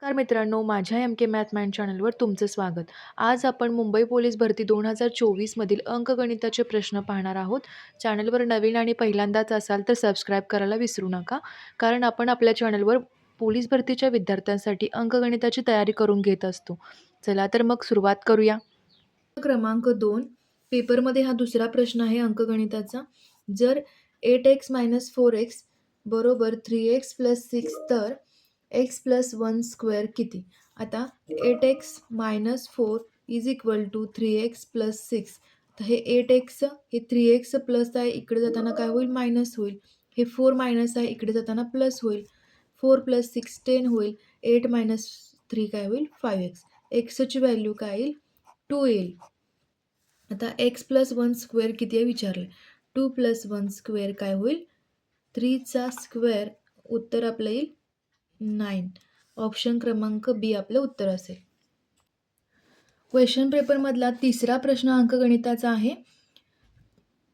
नमस्कार मित्रांनो, माझ्या एम के मॅथ माइंड चॅनलवर तुमचं स्वागत. आज आपण मुंबई पोलीस भरती 2024 मधील अंकगणिताचे प्रश्न पाहणार आहोत. चॅनलवर नवीन आणि पहिल्यांदाच असाल तर सबस्क्राईब करायला विसरू नका, कारण आपण आपल्या चॅनलवर पोलीस भरतीच्या विद्यार्थ्यांसाठी अंकगणिताची तयारी करून घेत असतो. चला तर मग सुरुवात करूया. क्रमांक 2 पेपरमध्ये हा दुसरा प्रश्न आहे अंकगणिताचा. जर 8x - 4x बरोबर 3x + 6 तर x + 1 स्क्वेअर किती? आता 8x - 4 = 3x + 6. तर हे 8x हे 3x प्लस आहे, इकडे जाताना काय होईल? मायनस होईल. हे 4 मायनस आहे, इकडे जाताना प्लस होईल. 4 + 6 10 होईल. 8 - 3 काय होईल? 5x. एक्सची व्हॅल्यू काय येईल? 2 येईल. आता x + 1 स्क्वेअर किती आहे विचारलं. 2 + 1 स्क्वेअर काय होईल? 3 चा स्क्वेअर. उत्तर आपलं येईल 9. ऑप्शन क्रमांक बी आपलं उत्तर असेल. क्वेश्चन पेपरमधला तिसरा प्रश्न अंकगणिताचा आहे.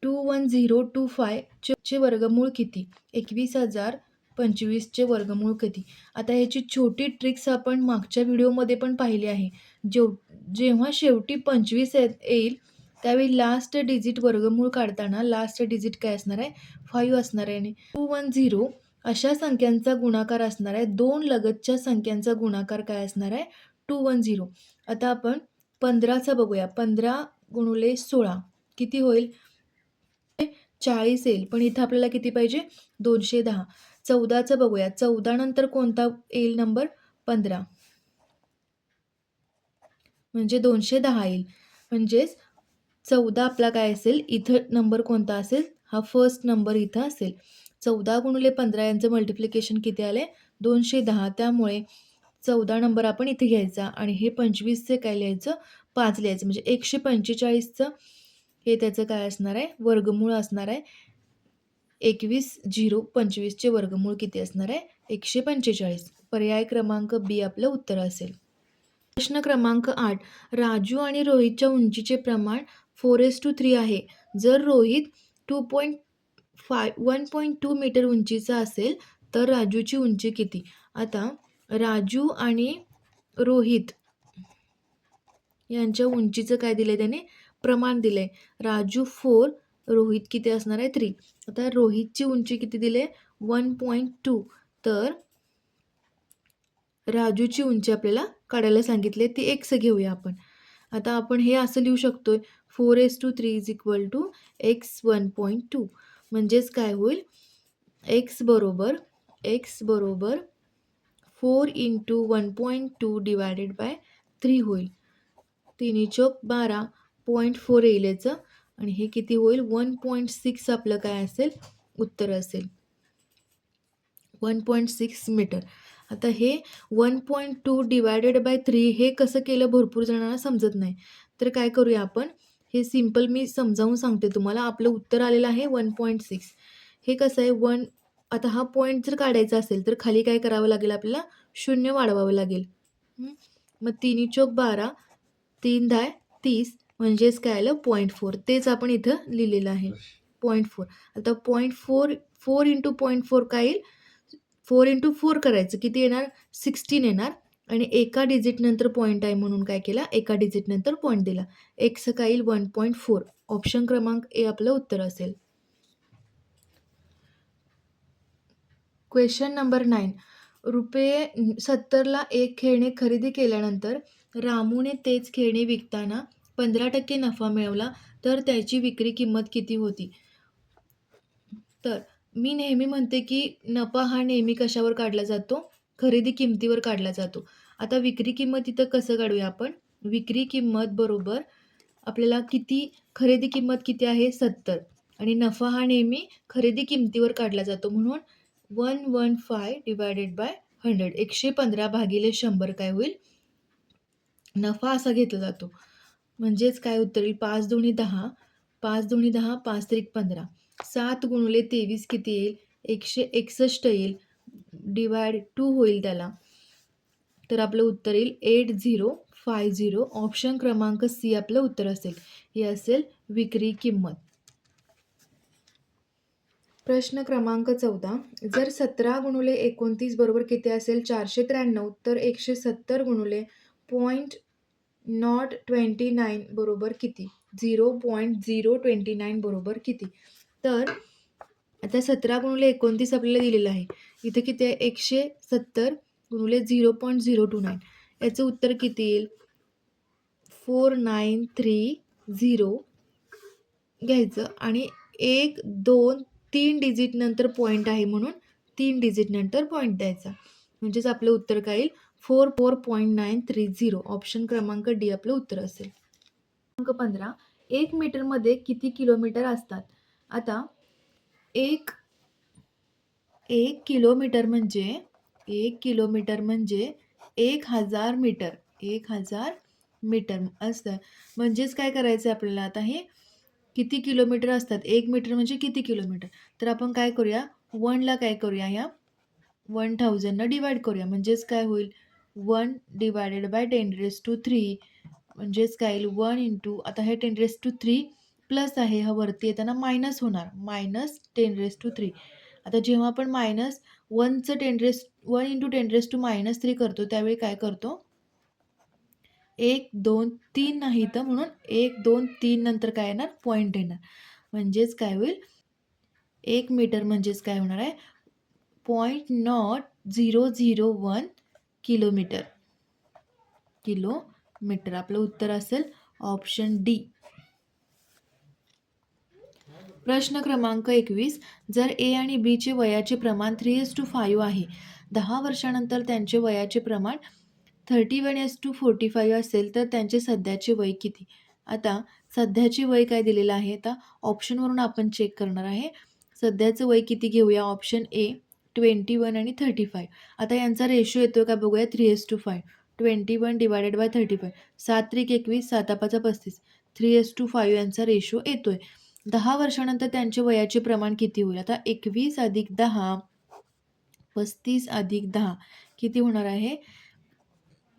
21025 चे वर्गमूळ किती? 21,025 चे वर्गमूळ किती? आता ह्याची छोटी ट्रिक्स आपण मागच्या व्हिडिओमध्ये पण पाहिली आहे. जेव्हा शेवटी 25 येईल त्यावेळी लास्ट डिजिट वर्गमूळ काढताना लास्ट डिजिट काय असणार आहे? 5 असणार आहे. आणि 210 अशा संख्यांचा गुणाकार असणार आहे. 2 लगतच्या संख्यांचा गुणाकार काय असणार आहे? 210. आता आपण 15चा बघूया. 15 × 16 किती होईल? 40 येईल. पण इथं आपल्याला किती पाहिजे? 210. 14चं बघूया. 14 नंतर कोणता येईल नंबर? 15. म्हणजे 210 येईल. म्हणजेच 14 आपला काय असेल? इथं नंबर कोणता असेल? हा फर्स्ट नंबर इथं असेल. 14 × 15 यांचं मल्टिप्लिकेशन किती आले? 210. त्यामुळे 14 नंबर आपण इथे घ्यायचा आणि हे 25चे काय लिहायचं? 5 लिहायचं. म्हणजे 145चं हे त्याचं काय असणार आहे? वर्गमूळ असणार आहे. 21,025चे वर्गमूळ किती असणार आहे? 145. पर्याय क्रमांक बी आपलं उत्तर असेल. प्रश्न क्रमांक 8 राजू आणि रोहितच्या उंचीचे प्रमाण 4:3 आहे. जर रोहित 1.2 मीटर उंचीचा असेल तर राजूची उंची किती? आता राजू आणि रोहित यांच्या उंचीचं काय दिलंय त्याने? प्रमाण दिलंय. राजू 4, रोहित किती असणार आहे? 3. आता रोहितची उंची किती दिले? 1.2. तर राजूची उंची आपल्याला काढायला सांगितले, ती x घेऊया आपण. आता आपण हे असं लिहू शकतोय 4:3 = x 1.2. म्हणजेच काय होईल? x बरोबर 4 × 1.2 / 3 होईल. 3 चोक 12. 0.4 येईल याचं. आणि हे किती होईल? 1.6 आपलं काय असेल? उत्तर असेल. 1.6 मीटर. आता हे 1.2 / 3 हे कसं केलं भरपूर जणांना समजत नाही. तर काय करूया आपण? हे सिंपल मी समजावून सांगते तुम्हाला. आपलं उत्तर आलेलं आहे 1.6. हे कसं आहे? आता हा पॉईंट जर काढायचा असेल तर खाली काय करावं लागेल आपल्याला? 0 वाढवावं लागेल. मग 3 चोक 12. 3 10 30. म्हणजेच काय आलं? 0.4. तेच आपण इथं लिहिलेलं आहे 0.4. आता 0.4 4 × 0.4 काय येईल? 4 × 4 करायचं. किती येणार? 16 येणार. आणि एका डिजिट नंतर पॉईंट आहे म्हणून काय केला? एका डिजिट नंतर पॉईंट दिला. एक्स काय येईल? 1.4. ऑप्शन क्रमांक ए आपलं उत्तर असेल. क्वेश्चन नंबर 9 ₹70ला एक खेळणे खरेदी केल्यानंतर रामूने तेच खेळणे विकताना 15% नफा मिळवला तर त्याची विक्री किंमत किती होती? तर मी नेहमी म्हणते की नफा हा नेहमी कशावर काढला जातो? खरेदी किमतीवर काढला जातो. आता विक्री किंमत इथं कसं काढूया आपण? विक्री किंमत बरोबर आपल्याला खरेदी किंमत किती आहे? 70. आणि नफा हा नेहमी खरेदी किमतीवर काढला जातो. म्हणून 115 / 100. 115 भागिले 100 काय होईल? नफा असा घेतला जातो. म्हणजेच काय उत्तर येईल? 5 दुनी 10. 5 दुनी 10. 5 त्रिक 15. 7 × 23 किती येईल? 161 येईल. डिवाइड 2 होईल त्याला. तर आपलं उत्तर येईल 8050. ऑप्शन क्रमांक सी आपलं उत्तर असेल. हे असेल विक्री किंमत. प्रश्न क्रमांक 14. जर 17 गुणुले 29 बरोबर किती असेल 493 तर 170 गुणुले 0.029 बरोबर किती? 0.029 बरोबर किती? तर आता 17 गुणुले 29 आपल्याला दिलेलं आहे. इथे किती आहे? 170 गुणुले 0.029 याचं उत्तर किती येईल? 4930 घ्यायचं आणि 1, 2, 3 डिजिट नंतर पॉइंट आहे म्हणून 3 डिजिट नंतर पॉइंट द्यायचा. म्हणजेच आपलं उत्तर काय येईल? 44.930. ऑप्शन क्रमांक डी आपलं उत्तर असेल. क्रमांक 15. 1 मीटरमध्ये किती किलोमीटर असतात? आता 1 किलोमीटर म्हणजे 1000 मीटर. 1000 मीटर असतं. म्हणजेच काय करायचं आहे आपल्याला आता हे किती किलोमीटर असतात? 1 मीटर म्हणजे किती किलोमीटर? तर आपण काय करूया 1ला काय करूया या 1000 डिवाइड करूया. म्हणजेच काय होईल 1 डिवायडेड बाय 10⁻³ म्हणजेच काय येईल 1 इंटू आता हे 10⁻³ प्लस आहे हा वरती येताना मायनस होणार -10⁻³ आता जेव्हा आपण -1 इंटू 10⁻³ करतो त्यावेळी काय करतो 1, 2, 3 नाही तर म्हणून 1, 2, 3 नंतर काय येणार पॉइंट येणार. म्हणजेच काय होईल 1 मीटर म्हणजेच काय होणार आहे 0.001 किलोमीटर. आपलं उत्तर असेल ऑप्शन डी. प्रश्न क्रमांक 21. जर ए आणि बीचे वयाचे प्रमाण 3:5 आहे. 10 वर्षानंतर त्यांचे वयाचे प्रमाण 31:45 असेल तर त्यांचे सध्याचे वय किती? आता सध्याचे वय काय दिलेलं आहे? आता ऑप्शनवरून आपण चेक करणार आहे. सध्याचं वय किती घेऊया? ऑप्शन ए 21 आणि 35. आता यांचा रेशो येतो का बघूया 3:5. 21 डिवायडेड बाय 35. 7 त्रिक 21, 7 पाचा 35. 3:5 यांचा रेशो येतोय. 10 वर्षानंतर त्यांचे वयाचे प्रमाण किती होईल? आता 21 अधिक 10 35 अधिक 10 किती होणार आहे?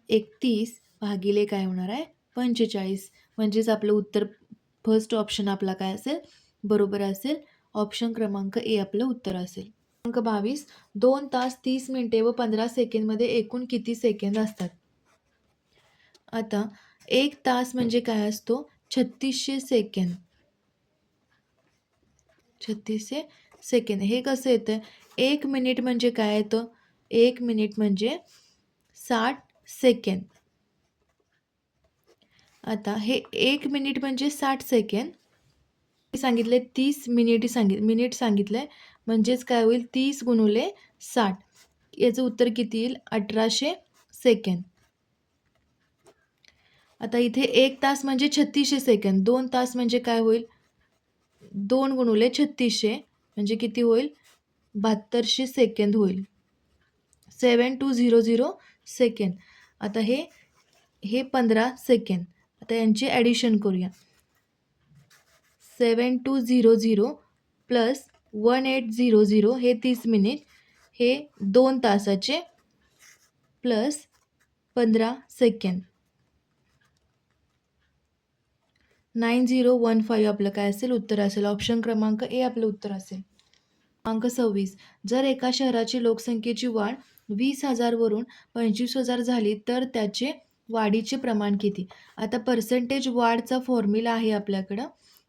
31 भागिले काय होणार आहे? 45. म्हणजेच आपलं उत्तर फर्स्ट ऑप्शन आपला काय असेल? बरोबर असेल. ऑप्शन क्रमांक ए आपलं उत्तर असेल. क्रमांक 22. 2 तास 30 मिनिटे व 15 सेकंदमध्ये एकूण किती सेकंद असतात? आता 1 तास म्हणजे काय असतो? 3600 सेकंद. 3600 सेकंद. हे कसं येतं? 1 मिनिट म्हणजे काय येतं? 1 मिनिट म्हणजे 60 सेकंद. आता हे 1 मिनिट म्हणजे 60 सेकंद. सांगितले 30 मिनिट सांगितलंय म्हणजेच काय होईल 30 गुणुले 60 याचं उत्तर किती येईल 1800 सेकंद. आता इथे 1 तास म्हणजे 3600 सेकंद. 2 तास म्हणजे काय होईल 2 गुणुले 3600 म्हणजे किती होईल 7200 सेकंद होईल. 7200 सेकंद. आता हे 15 सेकंद. आता यांची ॲडिशन करूया 7200 प्लस 1800 हे 30 मिनिट हे 2 तासाचे प्लस 15 सेकंद 9015 आपलं काय असेल उत्तर असेल. ऑप्शन क्रमांक ए आपलं उत्तर असेल. क्रमांक 26. जर एका शहराची लोकसंख्येची वाढ 20,000 वरून 25,000 झाली तर त्याचे वाढीचे प्रमाण किती? आता पर्सेंटेज वाढचा फॉर्म्युला आहे आपल्याकडं.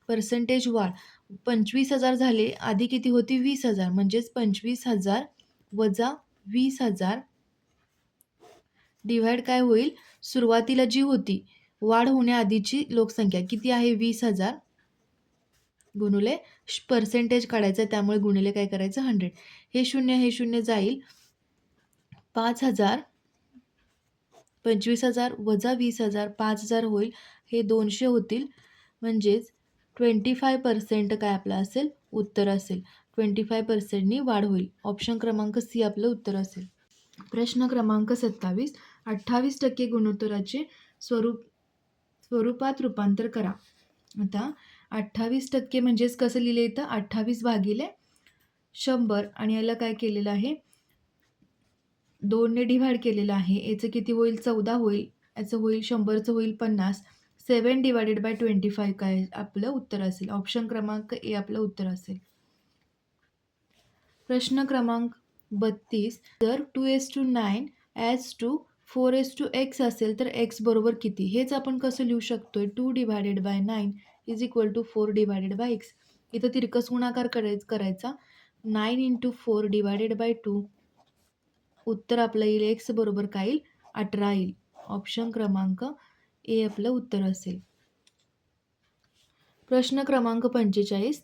पर्सेंटेज वाढ 25,000 झाले आधी किती होती 20,000 म्हणजेच 25,000 वजा 20,000 डिव्हाइड काय होईल सुरुवातीला जी होती वाढ होण्याआधीची लोकसंख्या किती आहे 20,000 गुणुले पर्सेंटेज काढायचं त्यामुळे गुणिले काय करायचं 100. हे शून्य जाईल 5,000 25,000 वजा 20,000 5,000 होईल हे 200 होतील म्हणजेच 25% काय आपलं असेल उत्तर असेल. 25%नी वाढ होईल. ऑप्शन क्रमांक सी आपलं उत्तर असेल. प्रश्न क्रमांक 27. 28% गुणोत्तराचे स्वरूपात रूपांतर करा. आता 28% म्हणजेच कसं लिहिलं इथं 28 भागिले 100 आणि याला काय केलेलं आहे 2ने डिव्हाइड केलेलं आहे. याचं किती होईल 14 होईल. याचं होईल 100चं होईल 50. 7 डिवायडेड बाय 25 काय आपलं उत्तर असेल. ऑप्शन क्रमांक ए आपलं उत्तर असेल. प्रश्न क्रमांक 32. जर 2:9 ॲज टू 4:x असेल तर x बरोबर किती? हेच आपण कसं लिहू शकतोय? 2/9 इज इक्वल टू 4/x. इथं तिरकस गुणाकार करायचा. 9 × 4/2. उत्तर आपलं येईल x बरोबर काय येईल? 18 येईल. ऑप्शन क्रमांक ए आपलं उत्तर असेल. प्रश्न क्रमांक 45.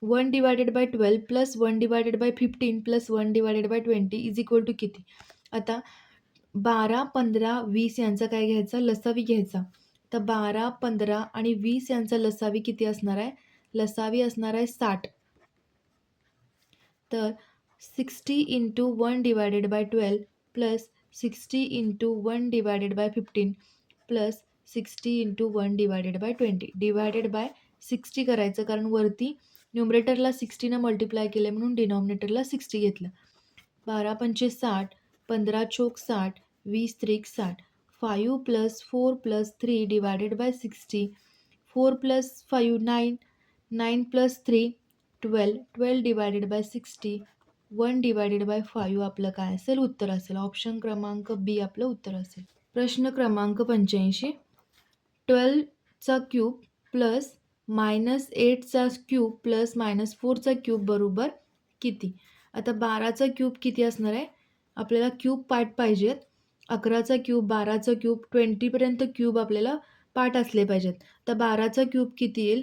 1/12 plus 1/15 plus 1/20 is equal to किती? आता 12, 15, 20 यांचा काय घ्यायचा? लसावी घ्यायचा. तर 12, 15 आणि 20 यांचा लसावी किती असणार आहे? लसावी असणार आहे 60. तर 60 × 1/12 प्लस 60 × 1/15 प्लस 60 × 1/20 डिवायडेड बाय 60 करायचं, कारण वरती न्यूमरेटरला 60 ने मल्टिप्लाय केले म्हणून डिनॉमिनेटरला 60 घेतलं. 12 पंचे 60, 15 चोक 60, 20 त्रिक 60. 5 + 4 + 3 डिवायडेड बाय 60. 4 + 5 9, 9 + 3 12, 12 divided by 60. 1/5 आपलं काय असेल? उत्तर असेल. ऑप्शन क्रमांक बी आपलं उत्तर असेल. प्रश्न क्रमांक 85. 12चा क्यूब प्लस -8चा क्यूब प्लस -4चा क्यूब बरोबर किती? आता 12चा क्यूब किती असणार आहे? आपल्याला क्यूब पार्ट पाहिजेत. 11चा क्यूब, 12चा क्यूब, 20पर्यंत क्यूब आपल्याला पार्ट असले पाहिजेत. तर 12चा क्यूब किती येईल?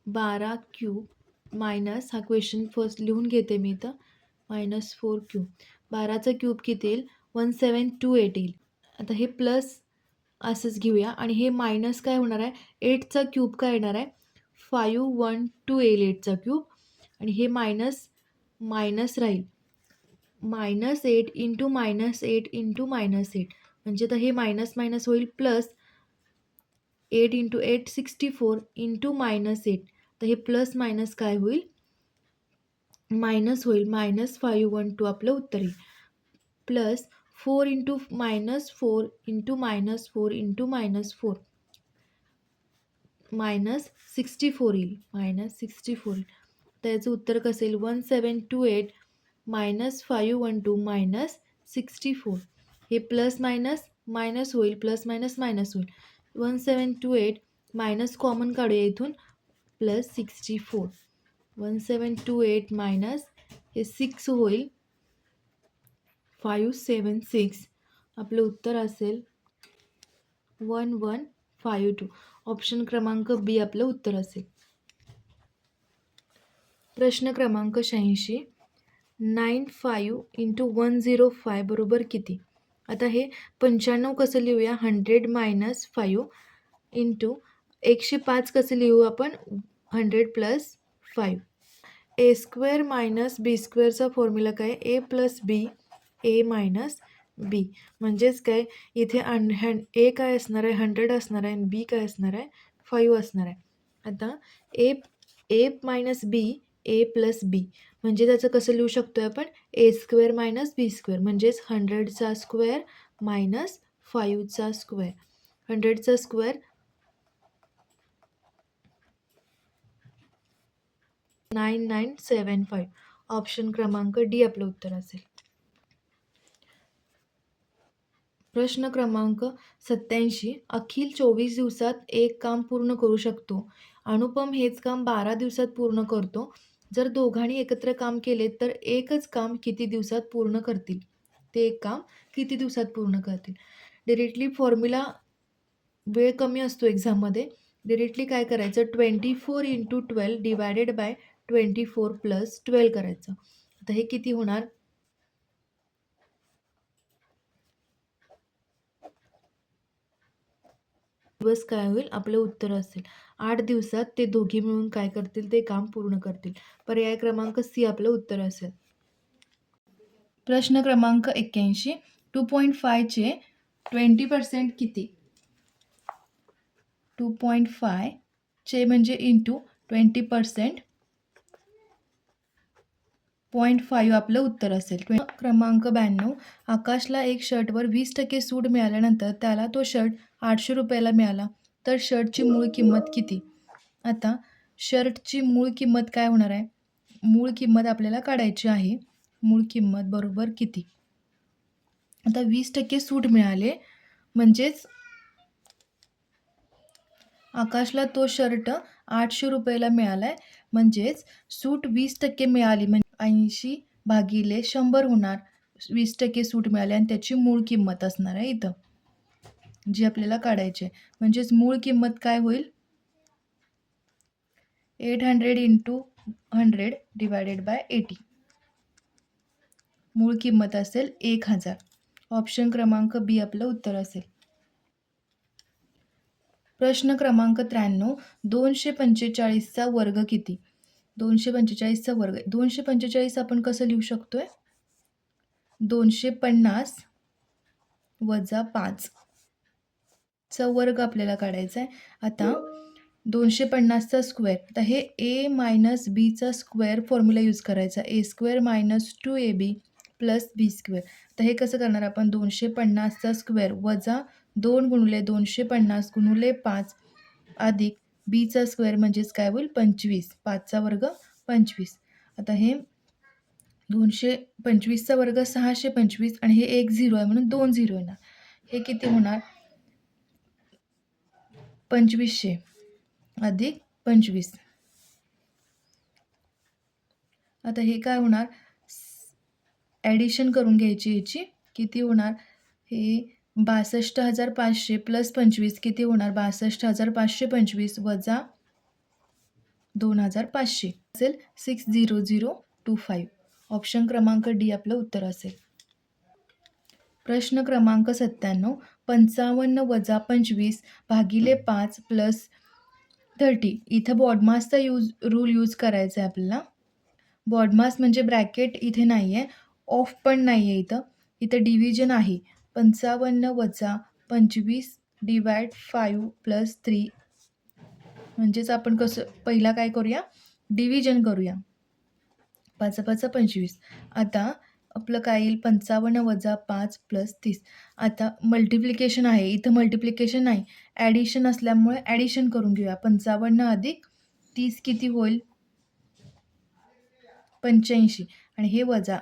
12 क्यूब मायनस हा क्वेश्चन फर्स्ट लिहून घेते मी इथं. -4 क्यूब. 12चा क्यूब किती येईल? 1728 येईल. आता हे प्लस असंच घेऊया आणि हे मायनस काय होणार आहे? 8चा क्यूब काय येणार आहे? 512 येईल 8चा क्यूब आणि हे मायनस राहील. -8 × -8 × -8 म्हणजे तर हे मायनस मायनस होईल प्लस 8 × 8 64 × -8. तर हे प्लस मायनस काय होईल? मायनस होईल. -512 आपलं उत्तर येईल. प्लस 4 × -4 × -4 × -4 -64 येईल. -64. तर याचं उत्तर कसं येईल? 1728 -512 -64. हे प्लस मायनस मायनस होईल, प्लस मायनस मायनस होईल. 1728 मायनस कॉमन काढूया इथून, प्लस 64. 1728 मायनस हे 6 होईल, 576. आपलं उत्तर असेल 1152. ऑप्शन क्रमांक बी आपलं उत्तर असेल. प्रश्न क्रमांक 86. 95 × 105 बरोबर किती? आता हे 95 कसं लिहूया? 100 - 5 इंटू 105 कसं लिहू आपण? 100 + 5. a² - b² फॉर्म्युला काय? a + b a - b. म्हणजेच काय? इथे ए काय असणार आहे? 100 असणार आहे आणि बी काय असणार आहे? 5 असणार आहे. आता a - b a + b म्हणजे त्याचं कसं लिहू शकतोय आपण? a² - b² म्हणजेच 100चा स्क्वेअर मायनस 5चा स्क्वेअर. 100चा स्क्वेअर 9975. ऑप्शन क्रमांक डी आपलं उत्तर असेल. प्रश्न क्रमांक 87. अखिल 24 दिवसात एक काम पूर्ण करू शकतो. अनुपम हेच काम 12 दिवसात पूर्ण करतो. जर दोघांनी एकत्र काम केले तर एकच काम किती दिवसात पूर्ण करतील? ते एक काम किती दिवसात पूर्ण करतील? डिरेक्टली फॉर्म्युला वेळ कमी असतो एक्झाममध्ये. डिरेक्टली काय करायचं? 24 × 12 डिवायडेड बाय 24 + 12 करायचं. आता हे किती होणार? दिवस काय होईल? आपलं उत्तर असेल 8 दिवसात ते दोघे मिळून काय करतील? ते काम पूर्ण करतील. पर्याय क्रमांक सी आपलं उत्तर असेल. प्रश्न क्रमांक 81. 2.5चे 20% किती? 2.5चे म्हणजे इंटू 20% 0.5 आपलं उत्तर असेल. क्रमांक 92. आकाशला एक शर्टवर 20% सूट मिळाल्यानंतर त्याला तो शर्ट 800 रुपयाला मिळाला, तर शर्टची मूळ किंमत किती? आता शर्टची मूळ किंमत काय होणार आहे? मूळ किंमत आपल्याला काढायची आहे. मूळ किंमत बरोबर किती? आता 20% सूट मिळाले म्हणजेच आकाशला तो शर्ट 800 रुपयाला मिळाला आहे. म्हणजेच सूट 20% मिळाली म्हणजे 80 भागिले 100 होणार. 20% सूट मिळाली आणि त्याची मूळ किंमत असणार आहे इथं, जी आपल्याला काढायची आहे. म्हणजेच मूळ किंमत काय होईल? 800 × 100 डिवायडेड बाय 80. मूळ किंमत असेल 1000. ऑप्शन क्रमांक बी आपलं उत्तर असेल. प्रश्न क्रमांक 93. 245चा वर्ग किती? 245चा वर्ग. 245 आपण कसं लिहू शकतोय? 250 वजा 5 चा वर्ग आपल्याला काढायचा आहे. आता 250चा स्क्वेअर. आता हे a मायनस बीचा स्क्वेअर फॉर्म्युला यूज करायचा. a² - 2ab + b². आता हे कसं करणार आपण? 250चा स्क्वेअर वजा 2 × 250 × 5 अधिक बीचा स्क्वेअर म्हणजेच काय होईल? 25. 5चा वर्ग 25. आता हे 225चा वर्ग 625 आणि हे एक 0 आहे म्हणून 2 0 येणार. हे किती होणार? 2500 अधिक 25. आता हे काय होणार? ॲडिशन करून घ्यायची याची. किती होणार? हे 62,500 + 25 किती होणार? 62,525 वजा 2,500 असेल 60025. ऑप्शन क्रमांक डी आपलं उत्तर असेल. प्रश्न क्रमांक 97. 55 वजा 25 भागिले 5 + 30. इथं बॉडमासचा रूल यूज करायचा आहे आपल्याला. बॉडमास म्हणजे ब्रॅकेट इथे नाही आहे, ऑफ पण नाही आहे इथं. इथं डिव्हिजन आहे. 55 वजा 25 डिवाइड 5 + 3. म्हणजेच आपण कसं पहिला काय करूया? डिव्हिजन करूया. 5 5 25. आता आपलं काय येईल? 55 वजा 5 + 30. आता मल्टिप्लिकेशन आहे. इथं मल्टिप्लिकेशन नाही. ॲडिशन असल्यामुळे ॲडिशन करून घेऊया. 55 अधिक 30 किती होईल? 85. आणि हे वजा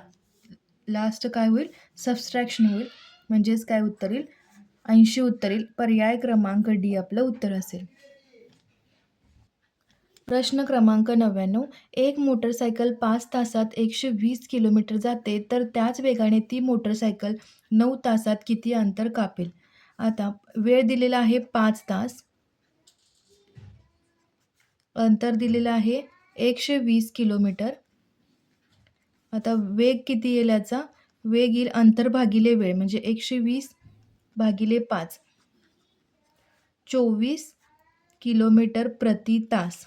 लास्ट काय होईल? सबस्ट्रॅक्शन होईल. म्हणजेच काय उत्तर येईल? 80 उत्तर येईल. पर्याय क्रमांक डी आपलं उत्तर असेल. प्रश्न क्रमांक 99. एक मोटरसायकल 5 तासात 120 किलोमीटर जाते तर त्याच वेगाने ती मोटरसायकल 9 तासात किती अंतर कापेल? आता वेळ दिलेला आहे 5 तास. अंतर दिलेलं आहे 120 किलोमीटर. आता वेग किती येईल याचा? वेग येईल अंतर भागिले वेळ म्हणजे 120 भागिले 5. 24 किलोमीटर प्रति तास.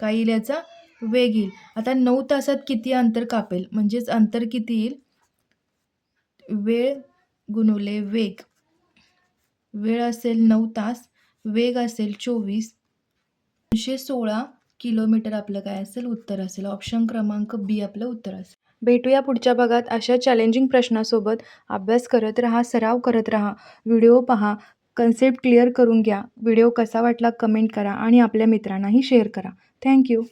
काय येईल याचा? वेग येईल. आता 9 तासात किती अंतर कापेल? म्हणजेच अंतर किती येईल? वेळ गुणिले वेग. वेळ असेल 9 तास, वेग असेल 24. 216 किलोमीटर आपलं काय असेल? उत्तर असेल. ऑप्शन क्रमांक बी आपलं उत्तर असेल. भेटूया पुढच्या भागात अशा चॅलेंजिंग प्रश्नासोबत. अभ्यास करत राहा, सराव करत राहा, व्हिडिओ पहा, कन्सेप्ट क्लिअर करून घ्या. व्हिडिओ कसा वाटला कमेंट करा आणि आपल्या मित्रांनाही शेअर करा. Thank you.